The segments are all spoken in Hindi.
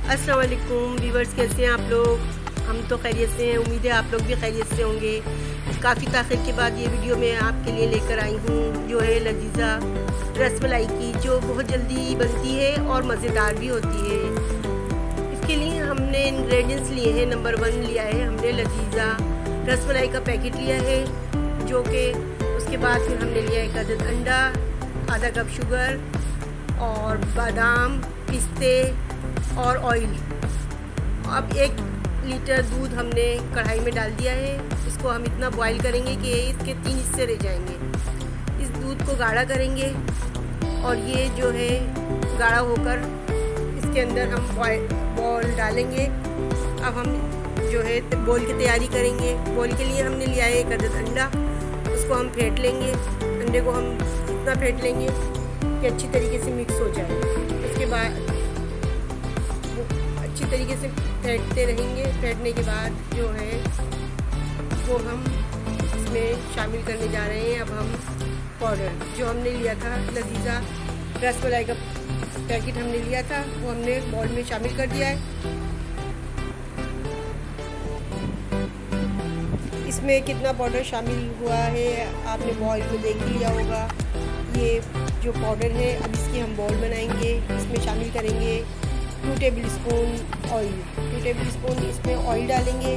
अस्सलाम वालेकुम व्यूवर्स, कैसे हैं आप लोग? हम तो खैरियत से हैं। उम्मीद है आप लोग भी खैरियत से होंगे। काफ़ी ताख़ीर के बाद ये वीडियो मैं आपके लिए लेकर आई हूँ, जो है लजीज़ा रसमलाई की, जो बहुत जल्दी बनती है और मज़ेदार भी होती है। इसके लिए हमने इंग्रेडिएंट्स लिए हैं। नंबर 1 लिया है हमने लजीज़ा रसमलाई का पैकेट लिया है, जो कि उसके बाद फिर हमने लिया 1 अदद अंडा, आधा कप शुगर और बादाम, पिस्ते और ऑयल। अब 1 लीटर दूध हमने कढ़ाई में डाल दिया है। इसको हम इतना बॉईल करेंगे कि इसके 3 हिस्से रह जाएंगे। इस दूध को गाढ़ा करेंगे और ये जो है गाढ़ा होकर इसके अंदर हम बॉल डालेंगे। अब हम जो है बॉल की तैयारी करेंगे। बॉल के लिए हमने लिया है 1 अदद अंडा, उसको हम फेंट लेंगे। अंडे को हम इतना फेंट लेंगे कि अच्छी तरीके से मिक्स हो जाए। उसके बाद अच्छी तरीके से फेंटते रहेंगे। फेंटने के बाद जो है वो हम इसमें शामिल करने जा रहे हैं। अब हम पाउडर जो हमने लिया था, लजीज़ा रसमलाई का पैकेट हमने लिया था, वो हमने बॉल में शामिल कर दिया है। इसमें कितना पाउडर शामिल हुआ है आपने बॉल में देख लिया होगा। ये जो पाउडर है, अब इसकी हम बॉल बनाएंगे। इसमें शामिल करेंगे 2 table spoon oil. 2 table spoon इसमें ऑयल डालेंगे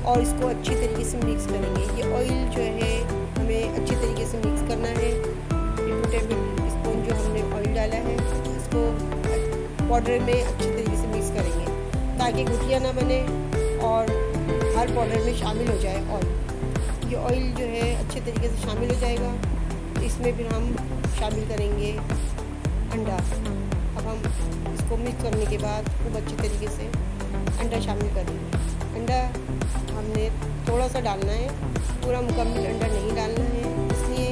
और इसको अच्छी तरीके से मिक्स करेंगे। ये ऑयल जो है हमें अच्छी तरीके से मिक्स करना है। ये 2 टेबल स्पून जो हमने ऑयल डाला है, इसको पाउडर में अच्छी तरीके से मिक्स करेंगे ताकि गुठलियाँ ना बने और हर पाउडर में शामिल हो जाए ऑयल। ये ऑयल जो है अच्छे तरीके से शामिल हो जाएगा। इसमें फिर हम शामिल करेंगे अंडा। अब हम इसको मिक्स करने के बाद खूब अच्छी तरीके से अंडा शामिल करेंगे। अंडा हमने थोड़ा सा डालना है, पूरा मुकम्मल अंडा नहीं डालना है, इसलिए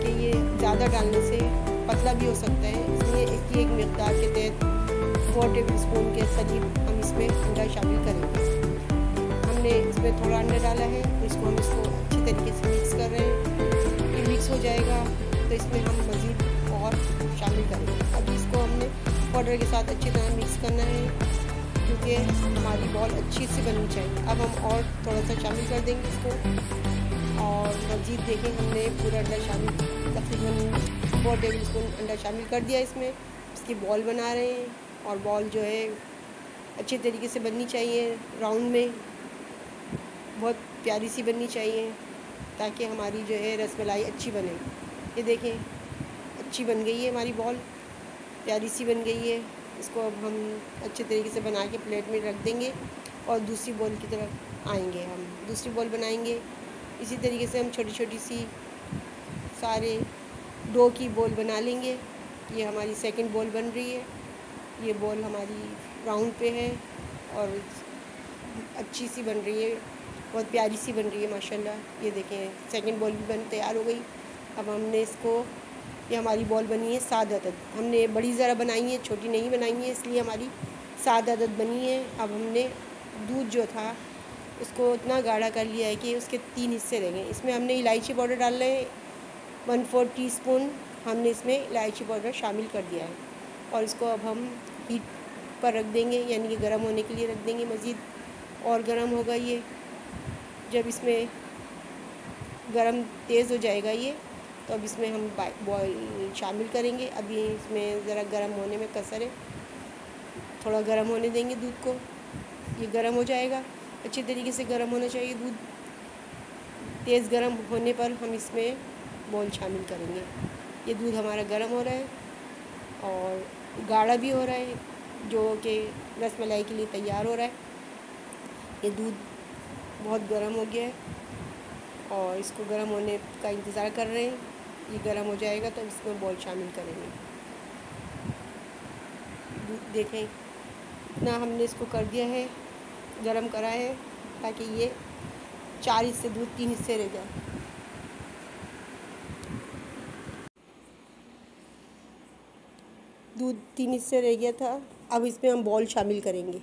कि ये ज़्यादा डालने से पतला भी हो सकता है। इसलिए इसकी एक मिक़दार के तहत 4 टेबल स्पून के करीब हम इसमें अंडा शामिल करेंगे। हमने इसमें थोड़ा अंडा डाला है, तो इसको हम अच्छी तरीके से मिक्स कर रहे हैं। ये मिक्स हो जाएगा तो इसमें हम मज़ीद और शामिल करेंगे। अब इसको हमने पाउडर के साथ अच्छी तरह मिक्स करना है, क्योंकि हमारी बॉल अच्छी सी बननी चाहिए। अब हम और थोड़ा सा शामिल कर देंगे इसको और मज़ीद देखें, हमने पूरा अंडा शामिल तकरीबन 4 टेबल स्पून अंडा शामिल कर दिया। इसमें इसकी बॉल बना रहे हैं और बॉल जो है अच्छी तरीके से बननी चाहिए, राउंड में बहुत प्यारी सी बननी चाहिए, ताकि हमारी जो है रसमलाई अच्छी बने। ये देखें अच्छी बन गई है हमारी बॉल, प्यारी सी बन गई है। इसको अब हम अच्छे तरीके से बना के प्लेट में रख देंगे और दूसरी बॉल की तरफ आएंगे। हम दूसरी बॉल बनाएंगे। इसी तरीके से हम छोटी छोटी सी सारे डो की बॉल बना लेंगे। ये हमारी सेकंड बॉल बन रही है। ये बॉल हमारी राउंड पे है और अच्छी सी बन रही है, बहुत प्यारी सी बन रही है माशाल्लाह। ये देखें सेकंड बॉल भी बन तैयार हो गई। अब हमने इसको, ये हमारी बॉल बनी है 7 अदद। हमने बड़ी ज़रा बनाई है, छोटी नहीं बनाई है, इसलिए हमारी 7 अदद बनी है। अब हमने दूध जो था उसको इतना गाढ़ा कर लिया है कि उसके 3 हिस्से रह गए। इसमें हमने इलायची पाउडर डाल रहे हैं 1/4 टीस्पून हमने इसमें इलायची पाउडर शामिल कर दिया है और इसको अब हम हीट पर रख देंगे, यानी कि गर्म होने के लिए रख देंगे। मज़ीद और गर्म होगा ये, जब इसमें गरम तेज़ हो जाएगा ये, तो अब इसमें हम बॉयल शामिल करेंगे। अभी इसमें ज़रा गर्म होने में कसर है, थोड़ा गर्म होने देंगे दूध को। ये गर्म हो जाएगा, अच्छी तरीके से गर्म होना चाहिए दूध। तेज़ गर्म होने पर हम इसमें बॉल शामिल करेंगे। ये दूध हमारा गर्म हो रहा है और गाढ़ा भी हो रहा है, जो कि रसमलाई के लिए तैयार हो रहा है। ये दूध बहुत गर्म हो गया है और इसको गर्म होने का इंतज़ार कर रहे हैं। ये गर्म हो जाएगा तो इसमें बॉल शामिल करेंगे। देखें इतना हमने इसको कर दिया है, गर्म करा है, ताकि ये 4 हिस्से दूध 3 हिस्से रह जाए। दूध 3 हिस्से रह गया था। अब इसमें हम बॉल शामिल करेंगे।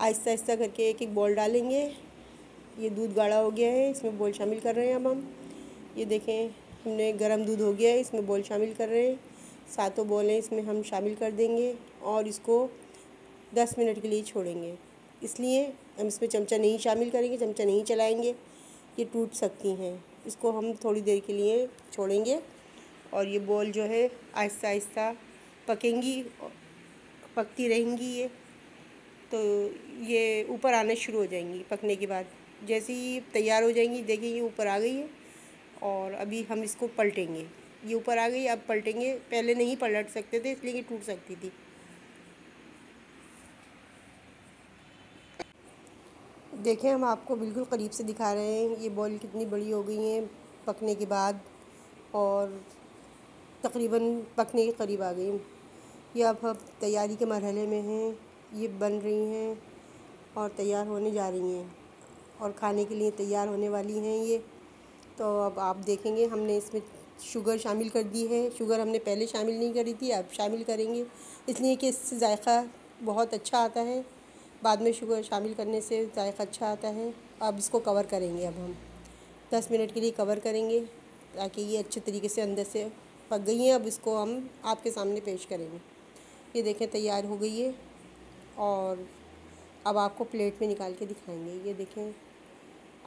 आहिस्ता आहिस्ता करके एक एक बॉल डालेंगे। ये दूध गाढ़ा हो गया है, इसमें बॉल शामिल कर रहे हैं अब हम। ये देखें हमने गर्म दूध हो गया है, इसमें बॉल शामिल कर रहे हैं। 7 बॉलें इसमें हम शामिल कर देंगे और इसको 10 मिनट के लिए छोड़ेंगे। इसलिए हम इसमें चमचा नहीं शामिल करेंगे, चमचा नहीं चलाएंगे, ये टूट सकती हैं। इसको हम थोड़ी देर के लिए छोड़ेंगे और ये बॉल जो है आहिस्ता आहिस्ता पकेंगी, पकती रहेंगी ये, तो ये ऊपर आना शुरू हो जाएंगी। पकने के बाद जैसे ही तैयार हो जाएंगी, देखिए ये ऊपर आ गई है और अभी हम इसको पलटेंगे। ये ऊपर आ गई, अब पलटेंगे। पहले नहीं पलट सकते थे इसलिए ये टूट सकती थी। देखें, हम आपको बिल्कुल करीब से दिखा रहे हैं ये बॉल कितनी बड़ी हो गई हैं पकने के बाद, और तकरीबन पकने के करीब आ गई। ये अब तैयारी के मरहले में हैं, ये बन रही हैं और तैयार होने जा रही हैं और खाने के लिए तैयार होने वाली हैं ये। तो अब आप देखेंगे हमने इसमें शुगर शामिल कर दी है। शुगर हमने पहले शामिल नहीं करी थी, अब शामिल करेंगे, इसलिए कि इससे जायका बहुत अच्छा आता है। बाद में शुगर शामिल करने से जायका अच्छा आता है। अब इसको कवर करेंगे, अब हम 10 मिनट के लिए कवर करेंगे ताकि ये अच्छे तरीके से अंदर से पक गई हैं। अब इसको हम आपके सामने पेश करेंगे। ये देखें तैयार हो गई है और अब आपको प्लेट में निकाल के दिखाएंगे। ये देखें,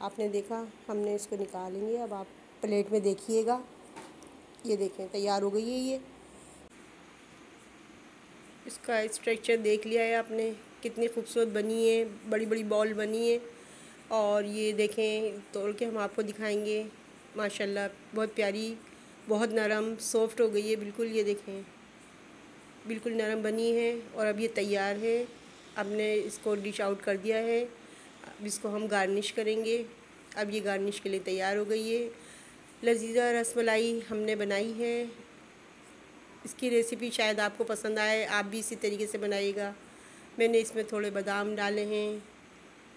आपने देखा, हमने इसको निकालेंगे। अब आप प्लेट में देखिएगा, ये देखें तैयार हो गई है ये। इसका स्ट्रक्चर देख लिया है आपने, कितनी खूबसूरत बनी है, बड़ी बड़ी बॉल बनी है। और ये देखें तोड़ के हम आपको दिखाएंगे, माशाल्लाह बहुत प्यारी, बहुत नरम सॉफ्ट हो गई है बिल्कुल। ये देखें बिल्कुल नरम बनी है और अब ये तैयार है। हमने इसको डिश आउट कर दिया है, अब इसको हम गार्निश करेंगे। अब ये गार्निश के लिए तैयार हो गई है। लजीज़ा रसमलाई हमने बनाई है। इसकी रेसिपी शायद आपको पसंद आए, आप भी इसी तरीके से बनाइएगा। मैंने इसमें थोड़े बादाम डाले हैं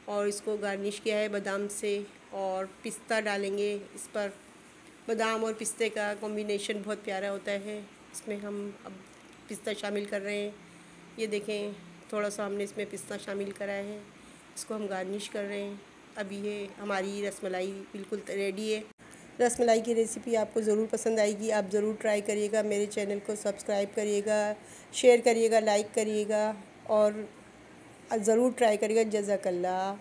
और इसको गार्निश किया है बादाम से, और पिस्ता डालेंगे इस पर। बादाम और पिस्ते का कॉम्बिनेशन बहुत प्यारा होता है। इसमें हम अब पिस्ता शामिल कर रहे हैं। ये देखें थोड़ा सा हमने इसमें पिस्ता शामिल करा है, इसको हम गार्निश कर रहे हैं। अभी ये हमारी रसमलाई बिल्कुल रेडी है। रसमलाई की रेसिपी आपको ज़रूर पसंद आएगी, आप ज़रूर ट्राई करिएगा। मेरे चैनल को सब्सक्राइब करिएगा, शेयर करिएगा, लाइक करिएगा और ज़रूर ट्राई करिएगा। जज़ाकल्लाह।